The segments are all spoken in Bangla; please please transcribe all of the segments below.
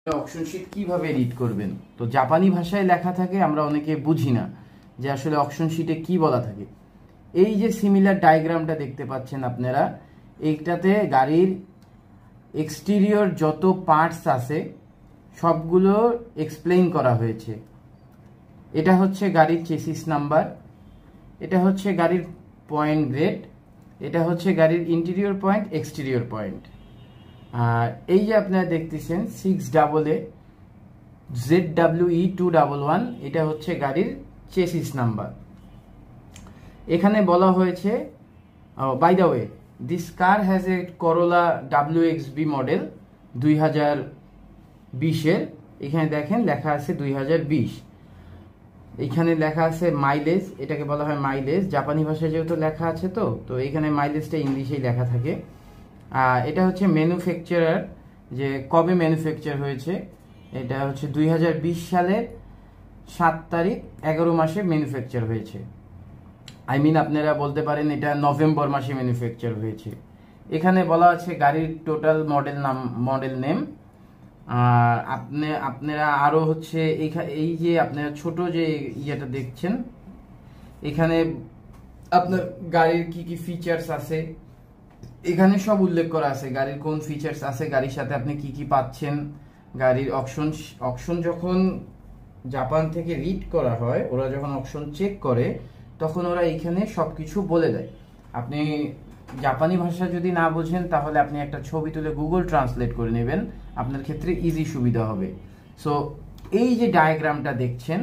অকশন শিট কিভাবে রিড করবেন। তো জাপানি ভাষায় লেখা থাকে, আমরা অনেকে বুঝি না যে আসলে অকশন শিটে কি বলা থাকে। এই যে সিমিলার ডায়াগ্রামটা দেখতে পাচ্ছেন আপনারা, এইটাতে গাড়ির এক্সটেরিয়র যত পার্টস আছে সবগুলো এক্সপ্লেইন করা হয়েছে। এটা হচ্ছে গাড়ির চেসিস নাম্বার, এটা হচ্ছে গাড়ির পয়েন্ট গ্রেড, এটা হচ্ছে গাড়ির ইন্টেরিয়র পয়েন্ট, এক্সটেরিয়র পয়েন্ট। আর এই যে আপনারা দেখতেছেন 6AA ZWE211, এটা হচ্ছে গাড়ির চেসিস নাম্বার। এখানে বলা হয়েছে, by the way, this car has a Corolla WXB model 2020-এর। এখানে দেখেন লেখা আছে 2020। এখানে লেখা আছে মাইলেজ, এটাকে বলা হয় মাইলেজ। জাপানি ভাষায় যেহেতু লেখা আছে তো এখানে মাইলেজটা ইংলিশেই লেখা থাকে। এটা হচ্ছে ম্যানুফ্যাকচারার, যে কবে ম্যানুফ্যাকচার হয়েছে। এটা হচ্ছে 2020 সালের 7 তারিখ 11 মাসে ম্যানুফ্যাকচার হয়েছে। আপনারা বলতে পারেন এটা নভেম্বর মাসে ম্যানুফ্যাকচার হয়েছে। এখানে বলা আছে গাড়ির টোটাল মডেল নেম। আর আপনারা আরো হচ্ছে এই যে আপনারা ছোট যে ইয়েটা দেখছেন, এখানে আপনার গাড়ির কি কি ফিচার্স আছে এখানে সব উল্লেখ করা আছে। গাড়ির কোন ফিচার্স আছে, গাড়ির সাথে আপনি কি কি পাচ্ছেন। গাড়ির অকশন যখন জাপান থেকে রিড করা হয়, ওরা যখন অকশন চেক করে তখন ওরা এইখানে সবকিছু বলে দেয়। আপনি জাপানি ভাষা যদি না বোঝেন তাহলে আপনি একটা ছবি তুলে গুগল ট্রান্সলেট করে নেবেন, আপনার ক্ষেত্রে ইজি সুবিধা হবে। সো এই যে ডায়াগ্রামটা দেখছেন,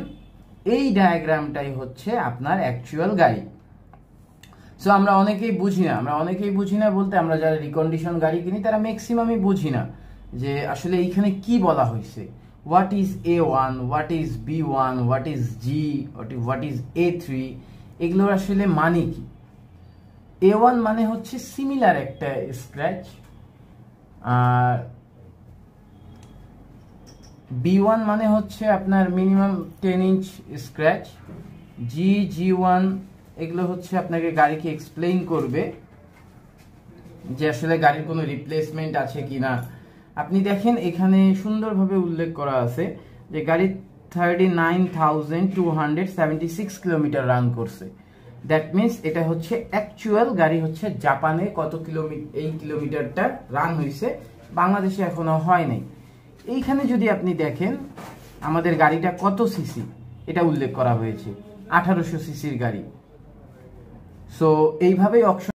এই ডায়াগ্রামটাই হচ্ছে আপনার অ্যাকচুয়াল গাড়ি। সো আমরা অনেকেই বুঝি না বলতে, আমরা যারা রিকন্ডিশন গাড়ি কিনি তারা ম্যাক্সিমামই বুঝি না যে আসলে এইখানে কি বলা হয়েছে। What is A1, what is B1, what is G, what is A3, এগুলোর আসলে মানে কি। A1 মানে হচ্ছে সিমিলার একটা স্ক্র্যাচ, আর B1 মানে হচ্ছে আপনার মিনিমাম 10 ইঞ্চ স্ক্র্যাচ, G1 এগুলো হচ্ছে আপনাকে গাড়িকে এক্সপ্লেইন করবে যে আসলে গাড়ির কোনো রিপ্লেসমেন্ট আছে কিনা। আপনি দেখেন এখানে সুন্দরভাবে উল্লেখ করা আছে যে গাড়ি 39,276 কিলোমিটার রান করছে। দ্যাট মিনস এটা হচ্ছে অ্যাকচুয়াল গাড়ি, হচ্ছে জাপানে কত এই কিলোমিটারটা রান হয়েছে, বাংলাদেশে এখনো হয় নাই। এইখানে যদি আপনি দেখেন আমাদের গাড়িটা কত সিসি এটা উল্লেখ করা হয়েছে, 1800 সিসির গাড়ি। সো এইভাবেই অকশন